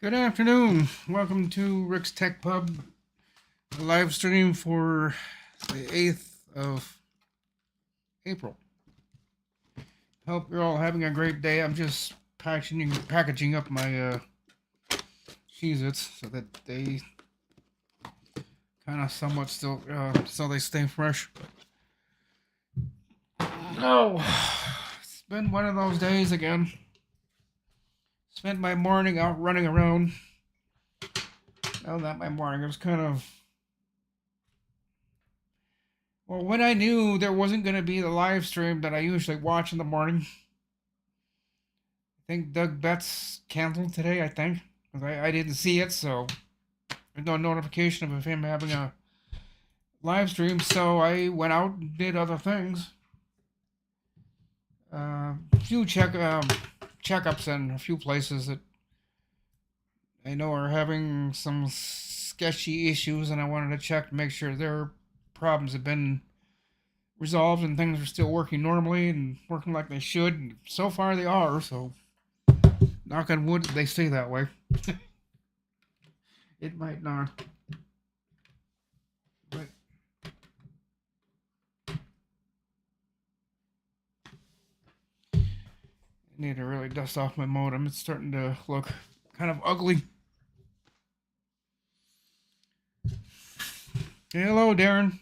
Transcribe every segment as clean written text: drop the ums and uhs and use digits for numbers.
Good afternoon. Welcome to Rick's Tech Pub, a live stream for the 8th of April. Hope you're all having a great day. I'm just packaging up my Cheez-Its so that they kind of somewhat still, so they stay fresh. Oh, it's been one of those days again. Spent my morning out running around. No, not my morning. It was kind of... Well, when I knew there wasn't going to be the live stream that I usually watch in the morning, I think Doug Betts canceled today, I think. Because I didn't see it, so there's no notification of him having a live stream. So I went out and did other things. A few checkups in a few places that I know are having some sketchy issues, and I wanted to check to make sure their problems have been resolved and things are still working normally and working like they should. And so far they are, so knock on wood they stay that way. It might not. But I need to really dust off my modem. It's starting to look kind of ugly. Hello, Darren.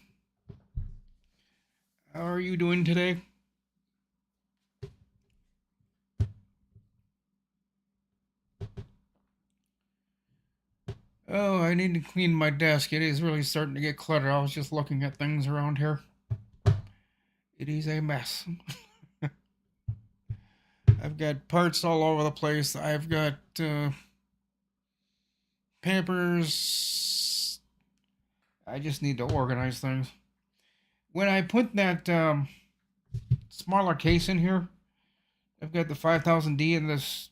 How are you doing today? Oh, I need to clean my desk. It is really starting to get cluttered. I was just looking at things around here. It is a mess. I've got parts all over the place. I've got papers. I just need to organize things. When I put that smaller case in here, I've got the 5000D in this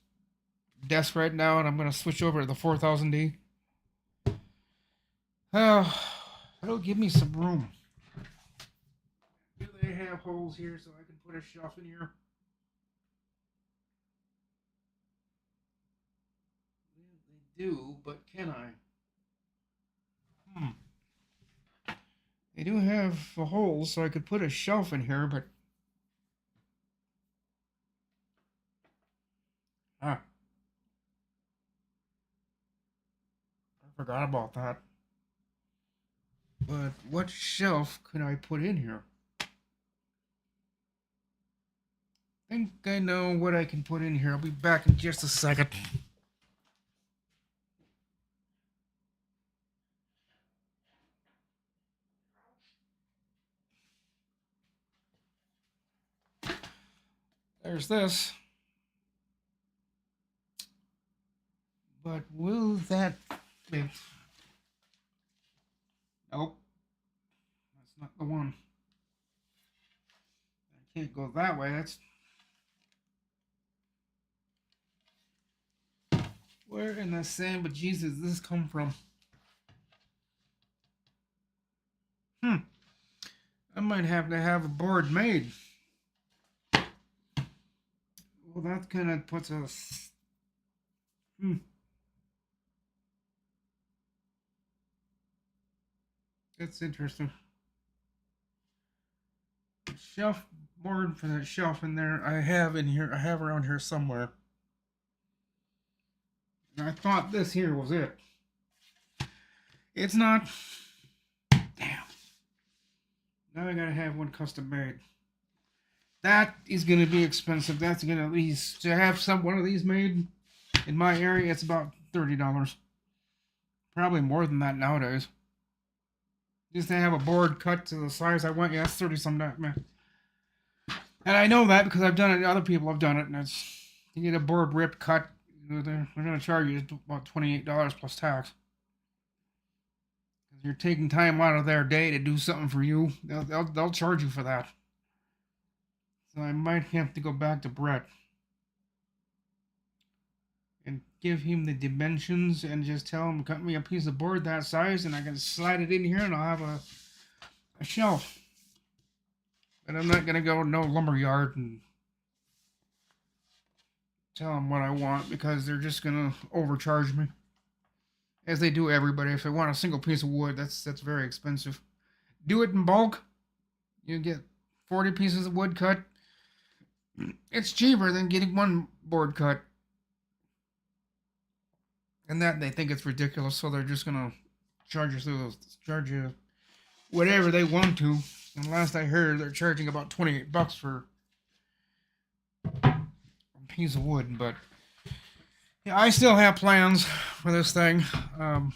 desk right now, and I'm going to switch over to the 4000D. That'll give me some room. Do they have holes here so I can put a shelf in here? They do, but can I? They do have the holes, so I could put a shelf in here, but... I forgot about that. But what shelf could I put in here? I think I know what I can put in here. I'll be back in just a second. There's this. But will that fit? Nope. That's not the one. I can't go that way. That's... Where in the sand Jesus does this come from? I might have to have a board made. Well, that kind of puts us... That's interesting. Shelf board for that shelf in there. I have in here. I have around here somewhere. And I thought this here was it. It's not. Damn. Now I gotta have one custom made. That is gonna be expensive. That's gonna at least to have one of these made in my area. It's about $30. Probably more than that nowadays. Just to have a board cut to the size I want. Yeah, that's 30 some man. And I know that because I've done it. Other people have done it, and it's you get a board ripped cut. They're going to charge you about $28 plus tax. Because you're taking time out of their day to do something for you. They'll charge you for that. So I might have to go back to Brett and give him the dimensions and just tell him cut me a piece of board that size, and I can slide it in here, and I'll have a shelf. But I'm not gonna go no lumberyard and tell them what I want because they're just gonna overcharge me, as they do everybody. If they want a single piece of wood, that's very expensive. Do it in bulk, you get 40 pieces of wood cut. It's cheaper than getting one board cut, and that they think it's ridiculous, so they're just gonna charge you whatever they want to. And last I heard, they're charging about $28 for a piece of wood. But yeah, I still have plans for this thing. I'm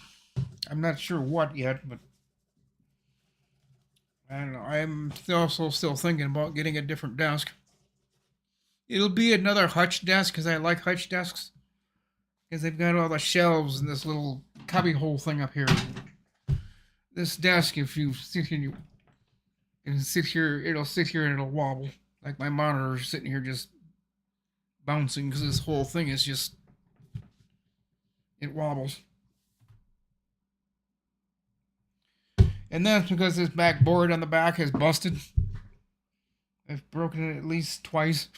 not sure what yet, but I don't know. I'm also still thinking about getting a different desk. It'll be another hutch desk because I like hutch desks. Because they've got all the shelves and this little cubby hole thing up here. This desk, if you sit here, it'll sit here and it'll wobble. Like my monitor's sitting here just bouncing because this whole thing is just, it wobbles. And that's because this back board on the back is busted. I've broken it at least twice.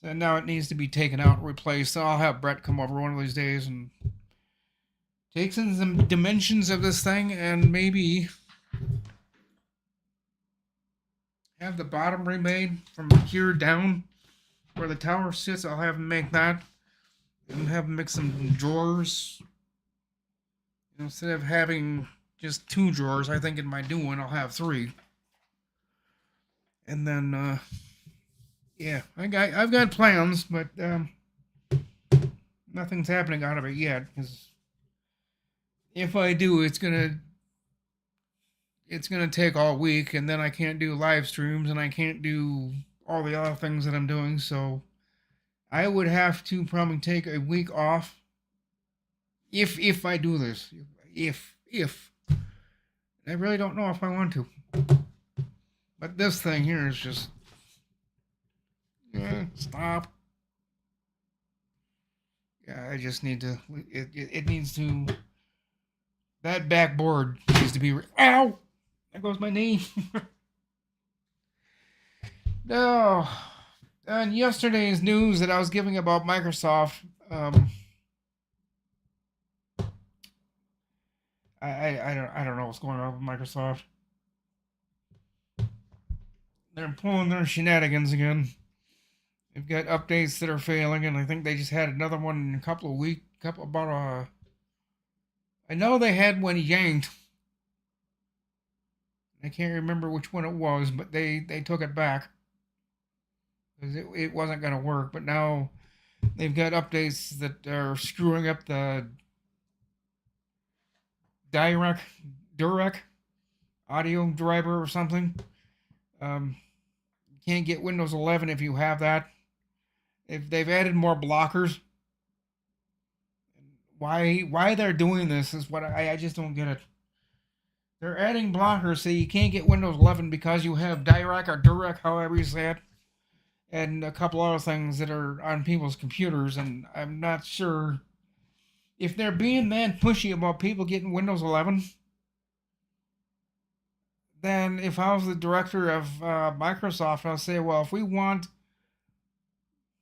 So now it needs to be taken out and replaced. So I'll have Brett come over one of these days and take some dimensions of this thing and maybe have the bottom remade from here down where the tower sits. I'll have him make that and have him make some drawers. Instead of having just 2 drawers, I think in my new one I'll have 3. And then yeah, I've got plans, but nothing's happening out of it yet. Because if I do, it's gonna take all week, and then I can't do live streams, and I can't do all the other things that I'm doing. So I would have to probably take a week off if I do this. If I really don't know if I want to. But this thing here is just. Yeah, stop. Yeah, I just need to. It needs to. That backboard needs to be. Ow! There goes my knee. No. On yesterday's news that I was giving about Microsoft, I don't know what's going on with Microsoft. They're pulling their shenanigans again. They've got updates that are failing, and I think they just had another one in a couple of weeks. I know they had one yanked. I can't remember which one it was, but they took it back because it wasn't going to work. But now they've got updates that are screwing up the Direct audio driver or something. You can't get Windows 11 if you have that. If they've added more blockers, why they're doing this is what I just don't get it. They're adding blockers so you can't get Windows 11 because you have Direct or Direct, however you say it, and a couple other things that are on people's computers, and I'm not sure if they're being that pushy about people getting Windows 11. Then if I was the director of Microsoft, I'll say, well, if we want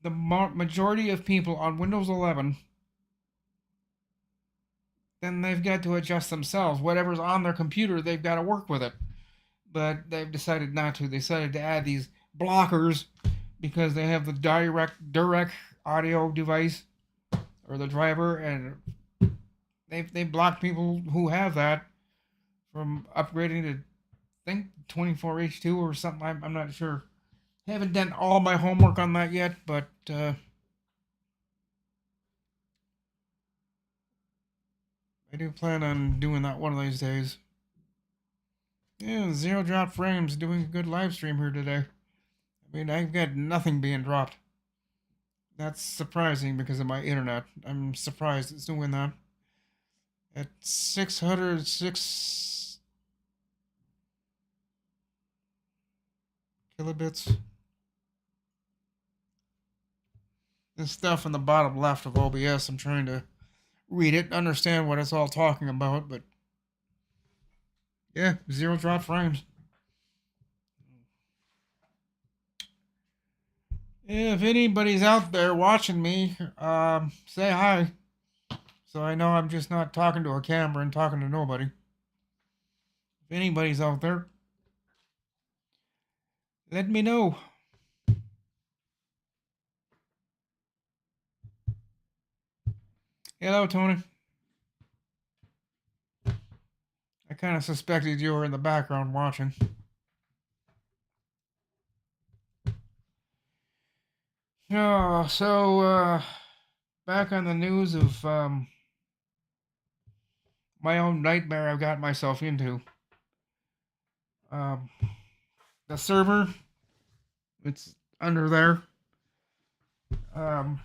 the majority of people on Windows 11, then they've got to adjust themselves. Whatever's on their computer, they've got to work with it. But they've decided not to. They decided to add these blockers because they have the direct audio device or the driver, and they block people who have that from upgrading to, I think, 24H2 or something. I'm not sure. Haven't done all my homework on that yet, but I do plan on doing that one of these days. Yeah, Zero Drop Frames doing a good live stream here today. I mean, I've got nothing being dropped. That's surprising because of my internet. I'm surprised it's doing that. At 606 kilobits. This stuff in the bottom left of OBS, I'm trying to read it, understand what it's all talking about, but yeah, Zero Drop Frames. If anybody's out there watching me, say hi. So I know I'm just not talking to a camera and talking to nobody. If anybody's out there, let me know. Hello, Tony. I kind of suspected you were in the background watching. Oh, so, back on the news of my own nightmare I've got myself into. Um, the server, it's under there. Um,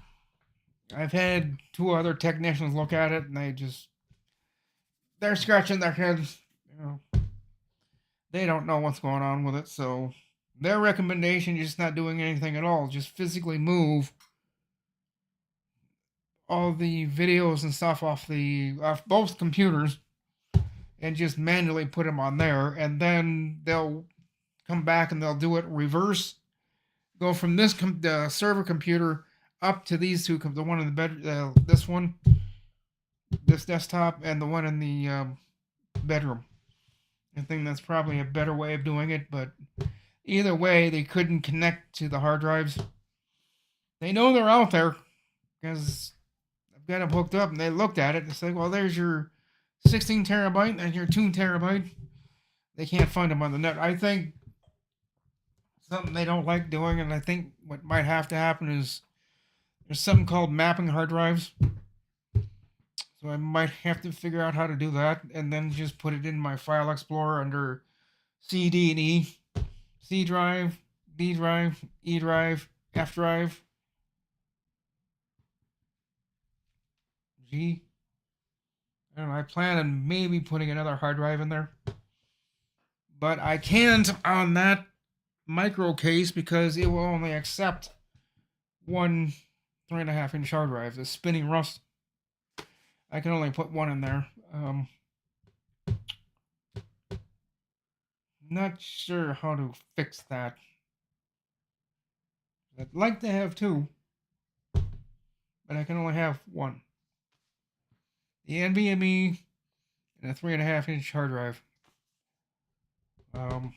I've had two other technicians look at it, and they're scratching their heads. You know, they don't know what's going on with it, so their recommendation is just not doing anything at all. Just physically move all the videos and stuff off both computers and just manually put them on there, and then they'll come back and they'll do it reverse. Go from the server computer up to these two, the one in the bed, this desktop, and the one in the bedroom. I think that's probably a better way of doing it, but either way, they couldn't connect to the hard drives. They know they're out there because I've got them hooked up, and they looked at it and said, well, there's your 16 terabyte and your 2 terabyte. They can't find them on the net. I think something they don't like doing, and I think what might have to happen is there's something called mapping hard drives. So I might have to figure out how to do that, and then just put it in my file explorer under C, D, and E. C drive, D drive, E drive, F drive, G. I don't know, I plan on maybe putting another hard drive in there. But I can't on that micro case because it will only accept one 3.5-inch hard drive. The spinning rust. I can only put one in there. Not sure how to fix that. I'd like to have two, but I can only have one. The NVMe and a 3.5-inch hard drive. But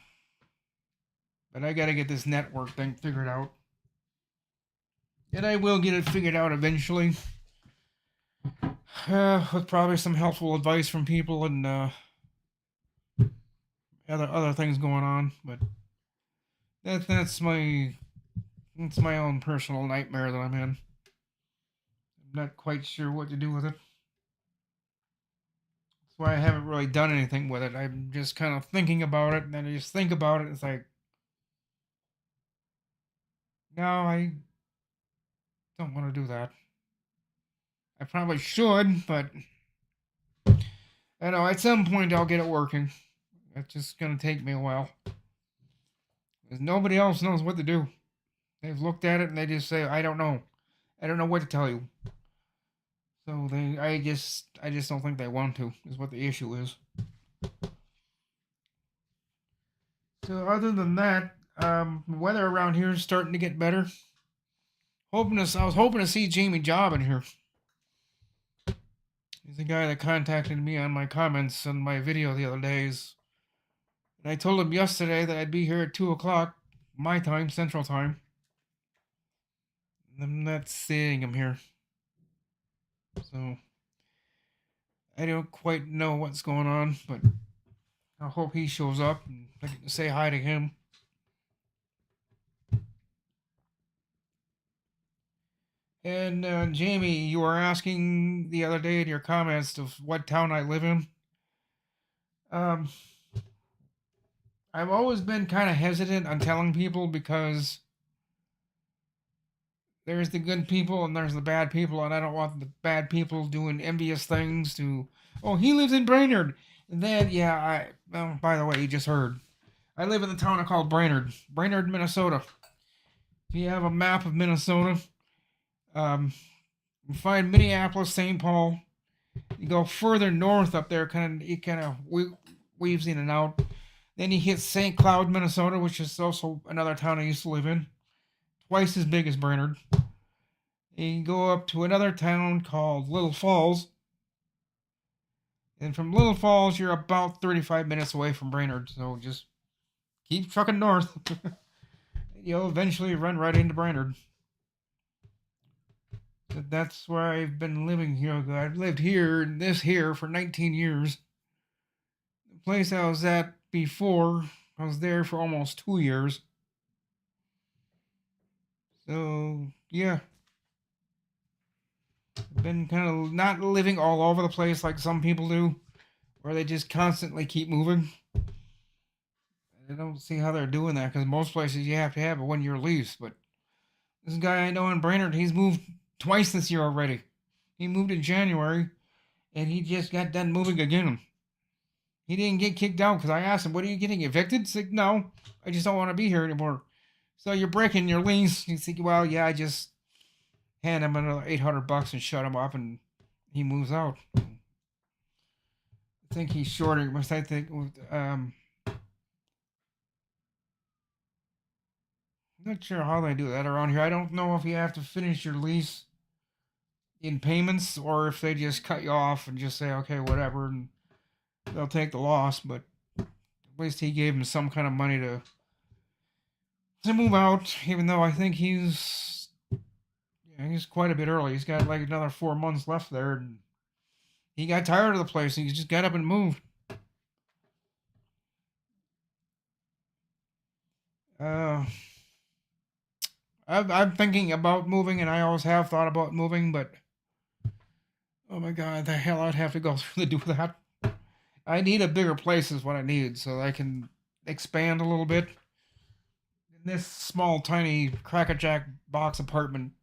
I gotta get this network thing figured out. And I will get it figured out eventually. With probably some helpful advice from people and other things going on. But that's my own personal nightmare that I'm in. I'm not quite sure what to do with it. That's why I haven't really done anything with it. I'm just kind of thinking about it, and then I just think about it, and it's like, no, I don't want to do that. I probably should, but I know at some point I'll get it working. It's just going to take me a while. Because nobody else knows what to do. They've looked at it and they just say, I don't know. I don't know what to tell you. So I just don't think they want to, is what the issue is. So other than that, weather around here is starting to get better. I was hoping to see Jamie Job in here. He's the guy that contacted me on my comments on my video the other days. And I told him yesterday that I'd be here at 2 o'clock, my time, Central Time. I'm not seeing him here. So, I don't quite know what's going on, but I hope he shows up and I can say hi to him. And Jamie, you were asking the other day in your comments of what town I live in. I've always been kind of hesitant on telling people because there's the good people and there's the bad people, and I don't want the bad people doing envious things to, oh, he lives in Brainerd. And then, by the way, you just heard, I live in the town called Brainerd, Minnesota. If you have a map of Minnesota, you find Minneapolis, St. Paul. You go further north up there, it kind of weaves in and out. Then you hit St. Cloud, Minnesota, which is also another town I used to live in. twice as big as Brainerd. And you go up to another town called Little Falls. And from Little Falls, you're about 35 minutes away from Brainerd. So just keep trucking north. You'll eventually run right into Brainerd. That's where I've been living here. I've lived here for 19 years. The place I was at before, I was there for almost 2 years. So, yeah. I've been kind of not living all over the place like some people do, where they just constantly keep moving. I don't see how they're doing that, because most places you have to have a 1-year lease. But this guy I know in Brainerd, he's moved twice this year already. He moved in January, and he just got done moving again. He didn't get kicked out because I asked him, "What are you getting evicted?" He's like, "No, I just don't want to be here anymore." So you're breaking your lease. He's like, "Well, yeah, I just hand him another $800 and shut him up, and he moves out." I think he's shorting. I think I'm not sure how they do that around here. I don't know if you have to finish your lease in payments or if they just cut you off and just say, "Okay, whatever," and they'll take the loss. But at least he gave him some kind of money to move out, even though I think he's quite a bit early. He's got like another 4 months left there, and he got tired of the place. And he just got up and moved. I'm thinking about moving, and I always have thought about moving, but oh my god, the hell I'd have to go through to do that. I need a bigger place is what I need, so I can expand a little bit. In this small, tiny, crackerjack box apartment,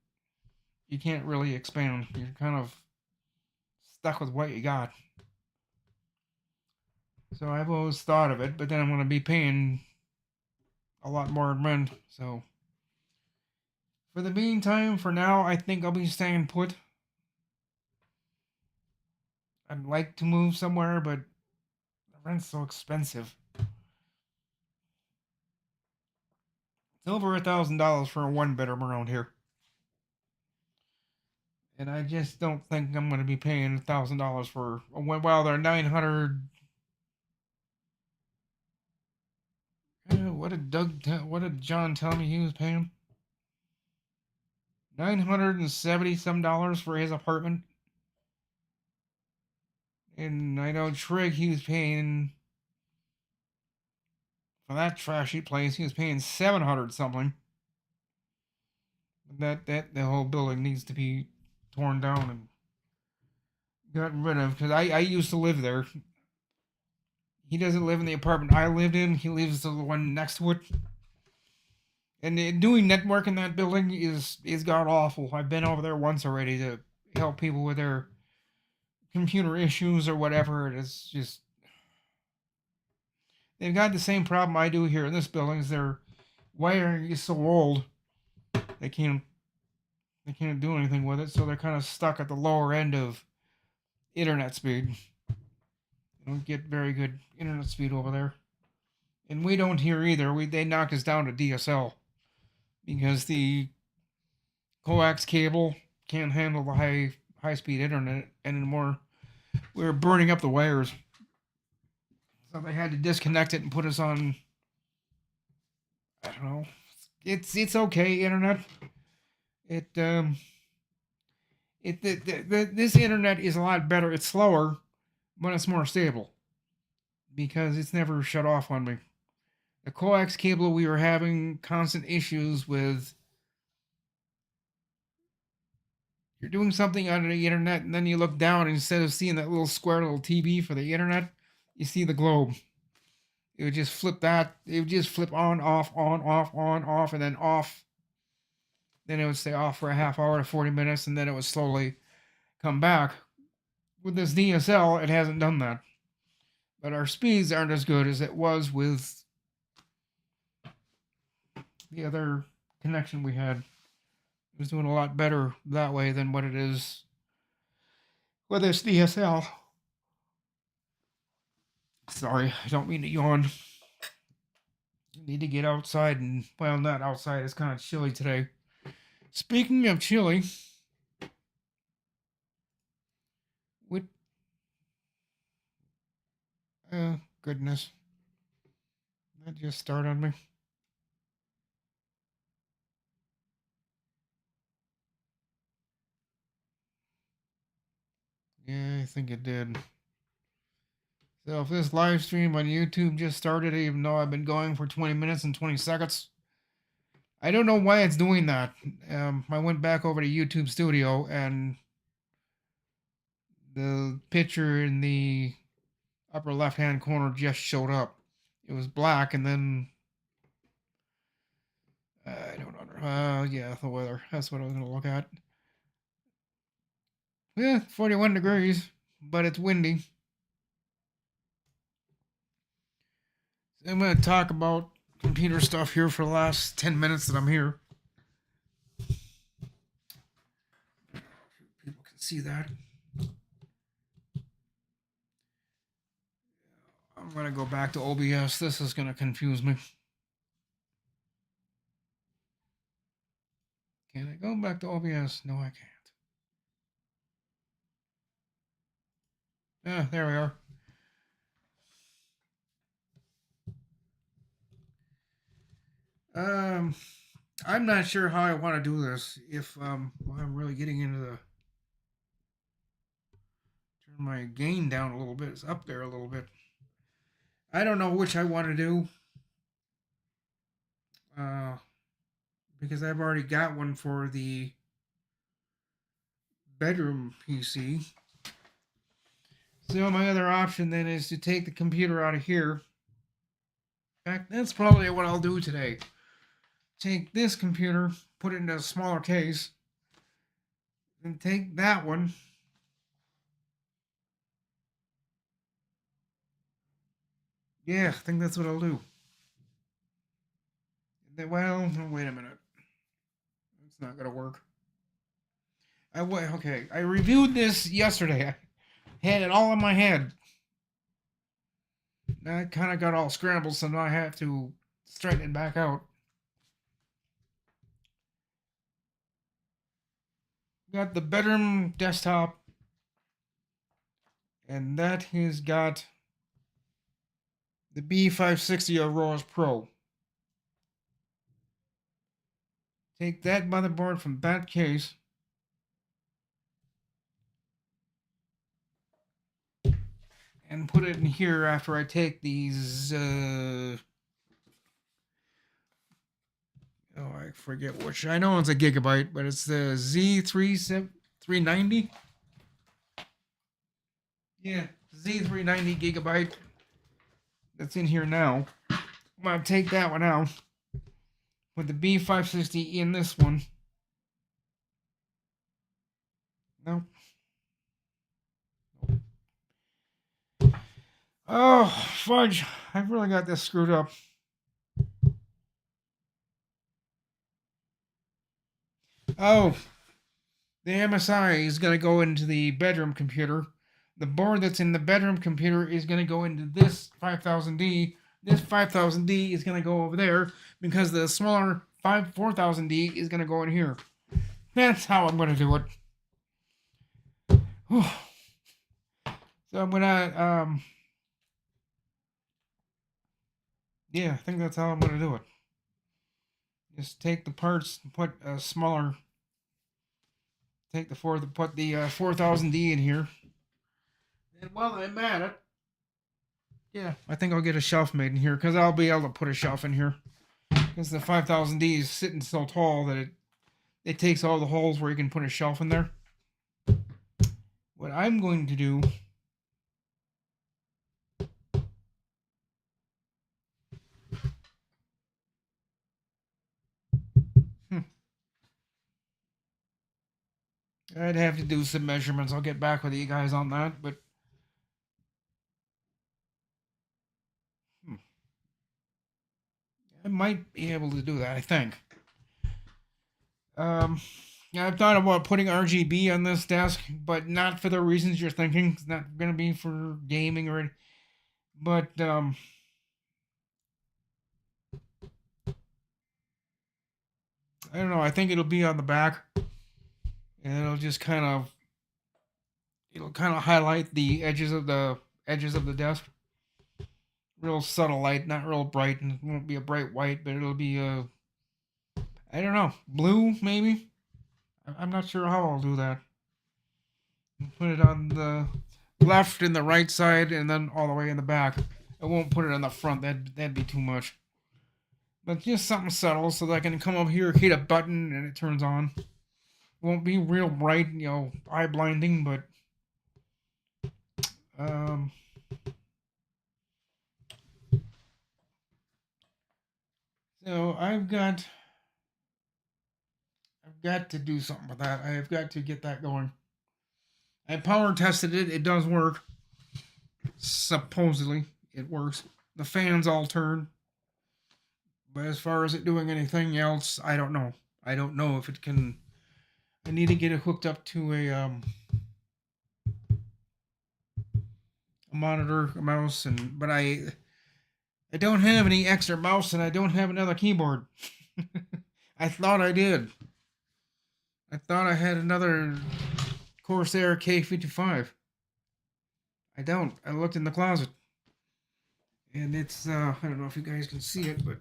you can't really expand. You're kind of stuck with what you got. So I've always thought of it, but then I'm going to be paying a lot more in rent. So for the meantime, for now, I think I'll be staying put. I'd like to move somewhere, but the rent's so expensive. It's over $1,000 for a one-bedroom around here. And I just don't think I'm going to be paying $1,000 for well, they're 900. What did John tell me he was paying? $970 some dollars for his apartment. And I know Trig, he was paying for that trashy place. He was paying 700 something. That the whole building needs to be torn down and gotten rid of, because I used to live there. He doesn't live in the apartment I lived in. He lives the one next to it. And doing network in that building is god awful. I've been over there once already to help people with their computer issues or whatever. It's just they've got the same problem I do here in this building. Is their wiring is so old they can't do anything with it, so they're kind of stuck at the lower end of internet speed. They don't get very good internet speed over there, and we don't here either. They knocked us down to DSL because the coax cable can't handle the high speed internet anymore. We were burning up the wires, so they had to disconnect it and put us on. I don't know. It's okay internet. This internet is a lot better. It's slower, but it's more stable because it's never shut off on me. The coax cable, we were having constant issues with. You're doing something on the internet, and then you look down, and instead of seeing that little square little TV for the internet, you see the globe. It would just flip that. It would just flip on, off, and then off. Then it would stay off for a half hour to 40 minutes, and then it would slowly come back. With this DSL, it hasn't done that. But our speeds aren't as good as it was with the other connection we had. It was doing a lot better that way than what it is with this DSL. Sorry, I don't mean to yawn. Need to get outside and, well, not outside. It's kind of chilly today. Speaking of chilly, what? Goodness, that just started on me. Yeah, I think it did. So if this live stream on YouTube just started, even though I've been going for 20 minutes and 20 seconds, I don't know why it's doing that. I went back over to YouTube Studio and the picture in the upper left hand corner just showed up. It was black, and then I don't know. Yeah, the weather. That's what I was gonna look at. Yeah, 41 degrees, but it's windy. So I'm gonna talk about computer stuff here for the last 10 minutes that I'm here. People can see that. I'm gonna go back to OBS. This is gonna confuse me. Can I go back to OBS? No, I can't. Ah, there we are. I'm not sure how I want to do this. If well, I'm really getting into the turn my gain down a little bit. It's up there a little bit. I don't know which I want to do. Because I've already got one for the bedroom PC. So my other option then is to take the computer out of here. In fact, that's probably what I'll do today. Take this computer, put it in a smaller case, and take that one. Yeah, I think that's what I'll do. Well, wait a minute. It's not gonna work. Okay. I reviewed this yesterday. I had it all in my head. I kind of got all scrambled, so now I have to straighten it back out. Got the bedroom desktop, and that has got the B560 Aurora Pro. Take that motherboard from that case, and put it in here after I take these. I forget which. I know it's a gigabyte, but it's the Z390. Yeah, Z390 gigabyte. That's in here now. I'm gonna take that one out. Put the B560 in this one. Nope. Oh, fudge. I've really got this screwed up. Oh, the MSI is going to go into the bedroom computer. The board that's in the bedroom computer is going to go into this 5000D. This 5000D is going to go over there because the smaller 4000D is going to go in here. That's how I'm going to do it. So I'm going to, yeah, I think that's how I'm going to do it. Just take the parts and put a smaller, put the 4000D in here. And while I'm at it, yeah, I think I'll get a shelf made in here because I'll be able to put a shelf in here. Because the 5000D is sitting so tall that it takes all the holes where you can put a shelf in there. What I'm going to do I'd have to do some measurements. I'll get back with you guys on that, but I might be able to do that, I think. I've thought about putting RGB on this desk, but not for the reasons you're thinking. It's not going to be for gaming or anything. But I don't know. I think it'll be on the back, and it'll kind of highlight the edges of the desk. Real subtle light, not real bright, and it won't be a bright white, but it'll be I don't know, blue maybe. I'm not sure how I'll do that. Put it on the left and the right side, and then all the way in the back. I won't put it on the front. That'd be too much. But just something subtle, so that I can come up here, hit a button, and it turns on. It won't be real bright, eye blinding, but um. So I've got to do something with that. I've got to get that going. I power tested it. It does work. Supposedly, it works. The fans all turn. But as far as it doing anything else, I don't know. I don't know if it can. I need to get it hooked up to a monitor, a mouse, but I don't have any extra mouse, and I don't have another keyboard. I thought I did. I thought I had another Corsair K55. I don't. I looked in the closet. And it's, I don't know if you guys can see it, but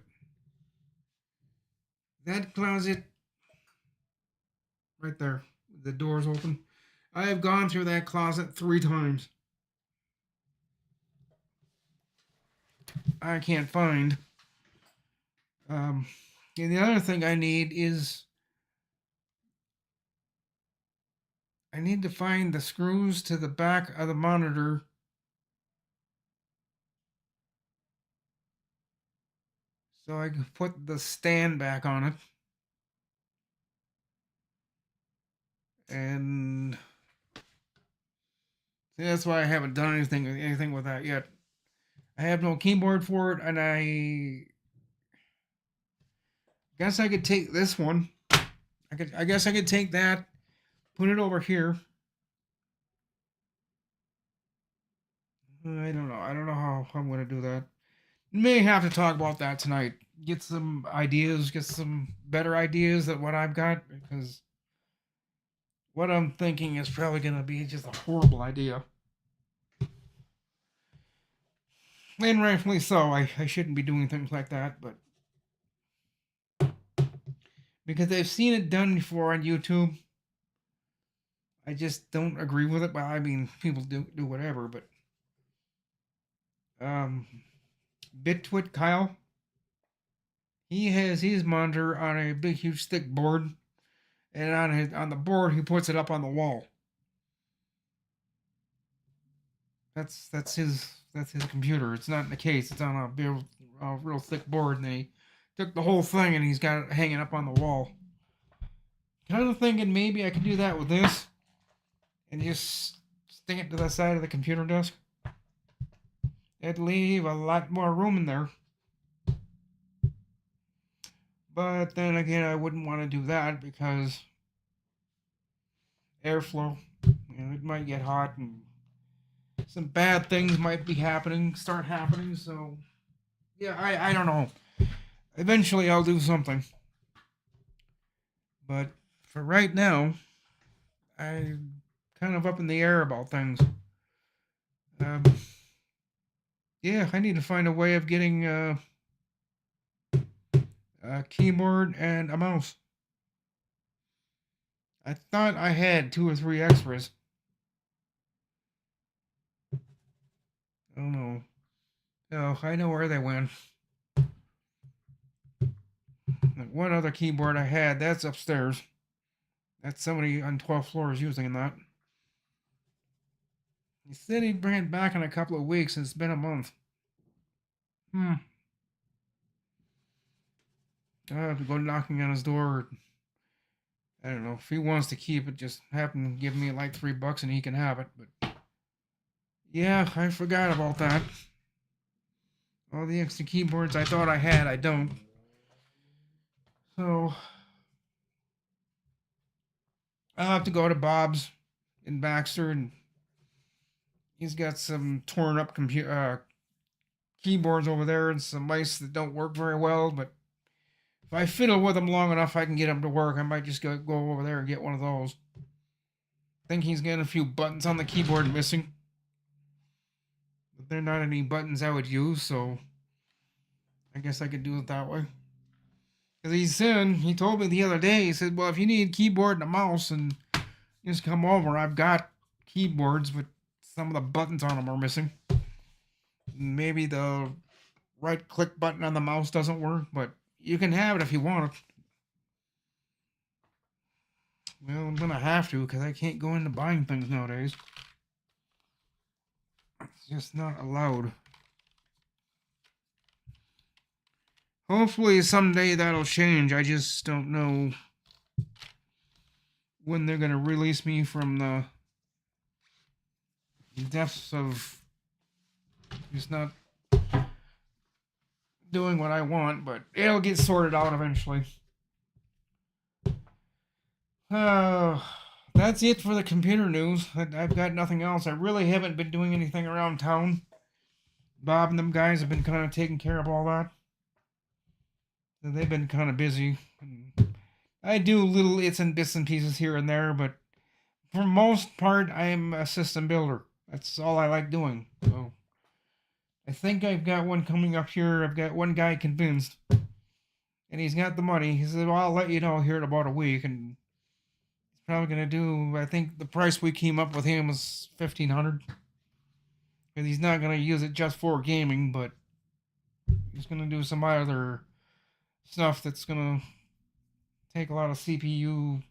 that closet right there, the door's open. I have gone through that closet 3 times. I can't find. And the other thing I need is I need to find the screws to the back of the monitor so I can put the stand back on it. And see, that's why I haven't done anything with that yet. I have no keyboard for it, and I guess I could take this one. I guess I could take that, put it over here. I don't know. I don't know how I'm going to do that. May have to talk about that tonight. Get some ideas, get some better ideas than what I've got, because what I'm thinking is probably going to be just a horrible idea. And rightfully so. I shouldn't be doing things like that, but because I've seen it done before on YouTube, I just don't agree with it. Well, I mean, people do whatever, but BitTwit Kyle, he has his monitor on a big, huge, thick board, and on the board he puts it up on the wall. That's his computer. It's not in the case. It's on a real thick board, and he took the whole thing and he's got it hanging up on the wall. Kind of thinking maybe I could do that with this, and just stick it to the side of the computer desk. It'd leave a lot more room in there. But then again, I wouldn't want to do that because airflow, it might get hot and some bad things might start happening. So, yeah, I don't know. Eventually, I'll do something. But for right now, I'm kind of up in the air about things. Yeah, I need to find a way of getting a keyboard and a mouse. I thought I had 2 or 3 extras. I don't know. Oh, I know where they went. One other keyboard I had, that's upstairs. That's somebody on 12th floor is using that. He said he'd bring it back in a couple of weeks, and it's been a month. I'll have to go knocking on his door. I don't know. If he wants to keep it, just have him give me like $3 and he can have it. But yeah, I forgot about that. All the extra keyboards I thought I had, I don't. So I'll have to go to Bob's in Baxter, and he's got some torn up keyboards over there and some mice that don't work very well. But if I fiddle with them long enough, I can get them to work. I might just go over there and get one of those. I think he's got a few buttons on the keyboard missing. But they're not any buttons I would use, so I guess I could do it that way. Because he told me the other day, he said, well, if you need a keyboard and a mouse and just come over, I've got keyboards, but some of the buttons on them are missing. Maybe the right click button on the mouse doesn't work, but you can have it if you want it. Well, I'm going to have to because I can't go into buying things nowadays. It's just not allowed. Hopefully someday that'll change. I just don't know when they're going to release me from the depths of just not doing what I want, but it'll get sorted out eventually. That's it for the computer news. I've got nothing else. I really haven't been doing anything around town. Bob and them guys have been kind of taking care of all that. They've been kind of busy. I do little bits and pieces here and there, but for most part, I'm a system builder. That's all I like doing. So I think I've got one coming up here. I've got one guy convinced, and he's got the money. He said, well, I'll let you know here in about a week, and he's probably going to do, I think the price we came up with him was $1,500. Because he's not going to use it just for gaming, but he's going to do some other stuff that's going to take a lot of CPU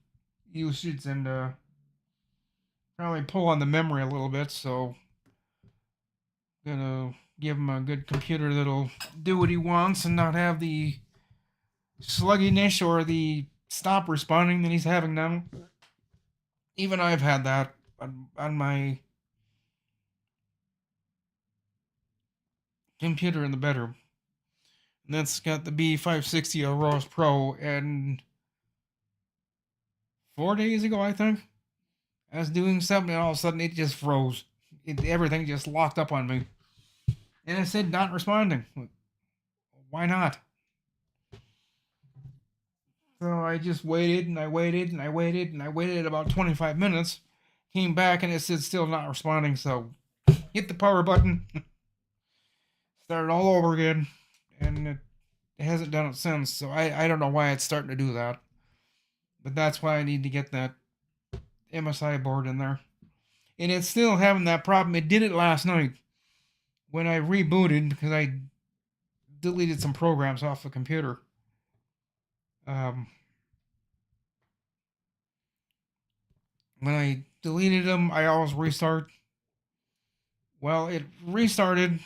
usage and probably pull on the memory a little bit, so I'm gonna give him a good computer that'll do what he wants and not have the sluggishness or the stop responding that he's having now. Even I've had that on my computer in the bedroom. And that's got the B560 Aorus Pro, and 4 days ago, I think, I was doing something and all of a sudden it just froze. Everything just locked up on me. And it said not responding. Why not? So I just waited and I waited and I waited and I waited about 25 minutes. Came back and it said still not responding, so hit the power button. Started all over again. And it hasn't done it since, so I don't know why it's starting to do that. But that's why I need to get that MSI board in there. And it's still having that problem. It did it last night when I rebooted because I deleted some programs off the computer. When I deleted them, I always restart. Well, it restarted,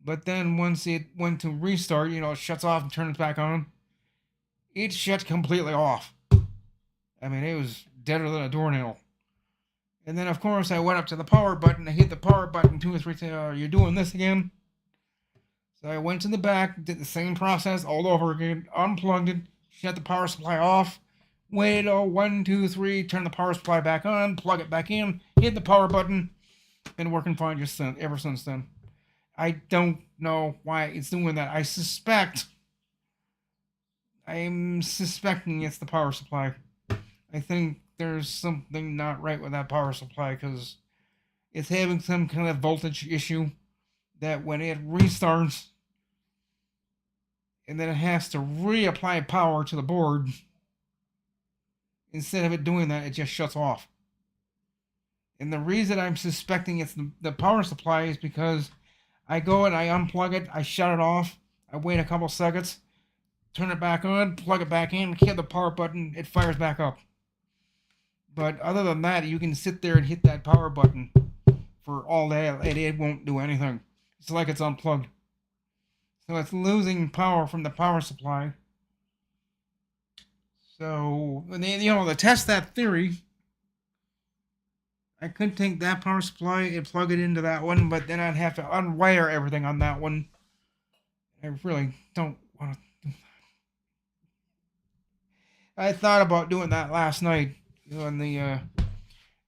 but then once it went to restart, it shuts off and turns back on. It shut completely off. I mean, it was deader than a doornail. And then, of course, I went up to the power button. I hit the power button 2 or 3 times. Are you doing this again? So I went to the back, did the same process all over again, unplugged it, shut the power supply off, waited 1, 2, 3, turn the power supply back on, plug it back in, hit the power button. Been working fine ever since then. I don't know why it's doing that. I'm suspecting it's the power supply. I think there's something not right with that power supply because it's having some kind of voltage issue that when it restarts and then it has to reapply power to the board, instead of it doing that, it just shuts off. And the reason I'm suspecting it's the power supply is because I go and I unplug it, I shut it off, I wait a couple seconds, turn it back on, plug it back in, hit the power button, it fires back up. But other than that, you can sit there and hit that power button for all day, and it won't do anything. It's like it's unplugged. So it's losing power from the power supply. So, to test that theory, I could take that power supply and plug it into that one, but then I'd have to unwire everything on that one. I really don't want to do that. I thought about doing that last night on the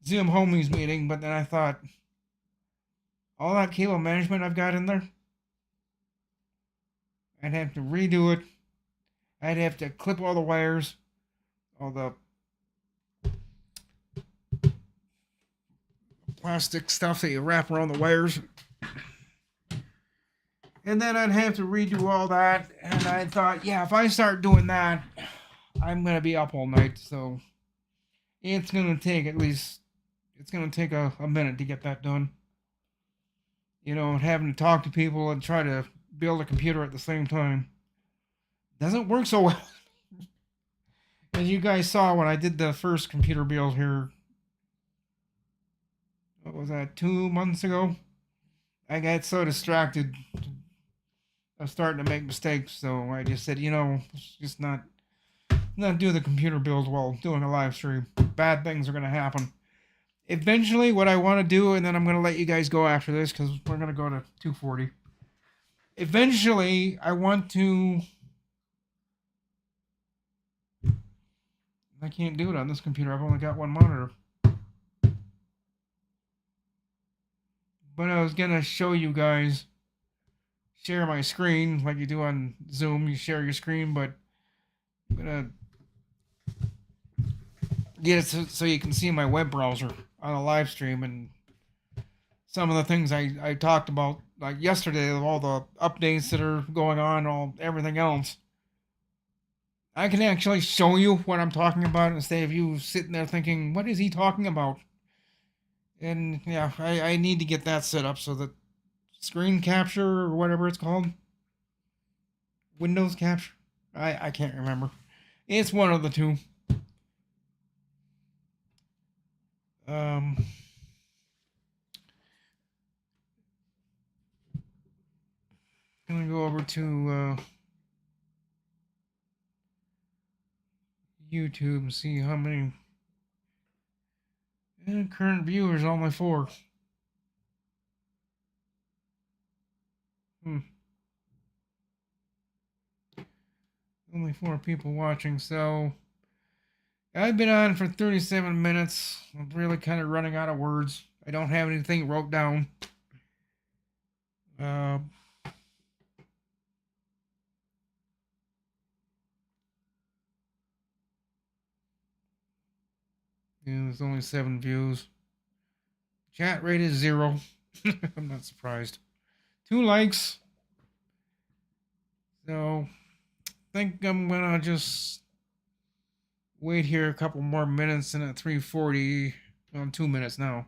Zoom homies meeting, but then I thought, all that cable management I've got in there, I'd have to redo it. I'd have to clip all the wires, all the plastic stuff that you wrap around the wires. And then I'd have to redo all that. And I thought, yeah, if I start doing that, I'm going to be up all night. So it's going to take it's going to take a minute to get that done. You know, having to talk to people and try to build a computer at the same time doesn't work so well. As you guys saw when I did the first computer build here, what was that, 2 months ago? I got so distracted. I was starting to make mistakes, so I just said, let's just not do the computer build while doing a live stream. Bad things are going to happen. Eventually, what I want to do, and then I'm going to let you guys go after this because we're going to go to 240. Eventually, I want to... I can't do it on this computer. I've only got one monitor. But I was going to show you guys, share my screen like you do on Zoom. You share your screen, but I'm going to get it so you can see my web browser on a live stream and some of the things I talked about like yesterday, all the updates that are going on, everything else. I can actually show you what I'm talking about instead of you sitting there thinking, what is he talking about? And yeah, I need to get that set up so that screen capture or whatever it's called. Windows capture? I can't remember. It's one of the two. Gonna go over to YouTube and see how many current viewers. Only 4. Only 4 people watching, so I've been on for 37 minutes. I'm really kind of running out of words. I don't have anything wrote down. There's only 7 views. Chat rate is 0. I'm not surprised. 2 likes. So, I think I'm gonna just wait here a couple more minutes, and at 3:40, well, 2 minutes now.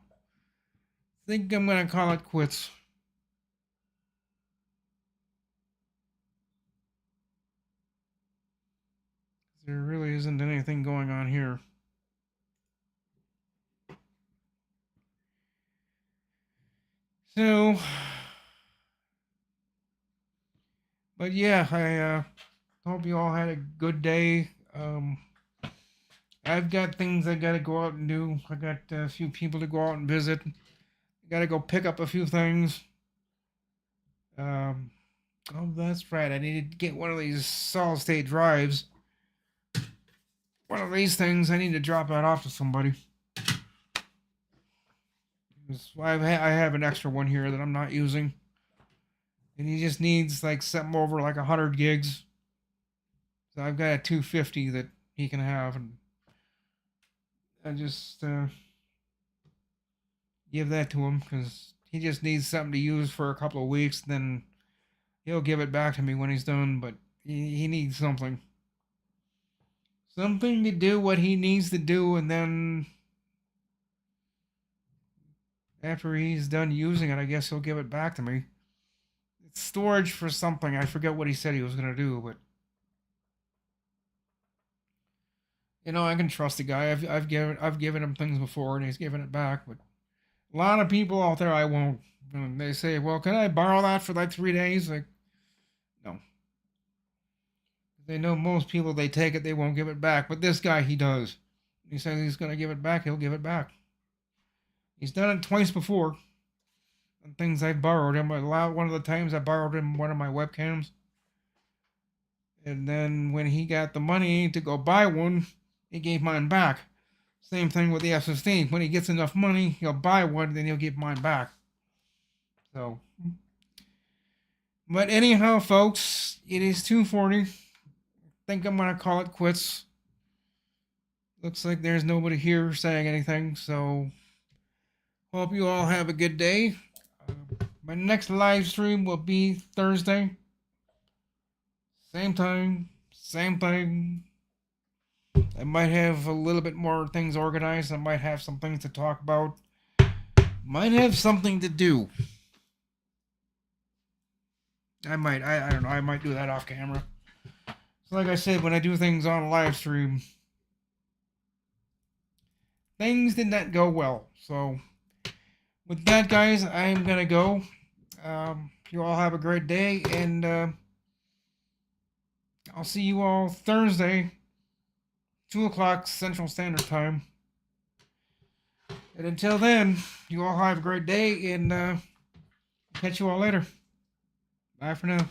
I think I'm gonna call it quits. There really isn't anything going on here. So, but yeah, I hope you all had a good day. I've got things I gotta go out and do. I got a few people to go out and visit. I gotta go pick up a few things. Oh, that's right. I need to get one of these solid-state drives. One of these things, I need to drop that off to somebody. I have an extra one here that I'm not using. And he just needs like something over like 100 gigs. So I've got a 250 that he can have. And I just give that to him because he just needs something to use for a couple of weeks. Then he'll give it back to me when he's done. But he needs something. Something to do what he needs to do, and then after he's done using it, I guess he'll give it back to me. It's storage for something. I forget what he said he was going to do, but I can trust the guy. I've given him things before, and he's given it back. But a lot of people out there, I won't. And they say, "Well, can I borrow that for like 3 days?" Like, no. They know most people, they take it, they won't give it back. But this guy, he does. He says he's going to give it back, he'll give it back. He's done it twice before. And things I've borrowed him. One of the times I borrowed him one of my webcams. And then when he got the money to go buy one, he gave mine back. Same thing with the SSD. When he gets enough money, he'll buy one, then he'll give mine back. So, But anyhow, folks, it is 2:40. Think I'm gonna call it quits. Looks like there's nobody here saying anything, so hope you all have a good day. My next live stream will be Thursday. Same time, same thing. I might have a little bit more things organized. I might have some things to talk about. Might have something to do. I don't know. I might do that off camera. So like I said, when I do things on a live stream, things did not go well. So with that, guys, I'm gonna go. You all have a great day, and I'll see you all Thursday, 2 o'clock Central Standard Time. And until then, you all have a great day, and catch you all later. Bye for now.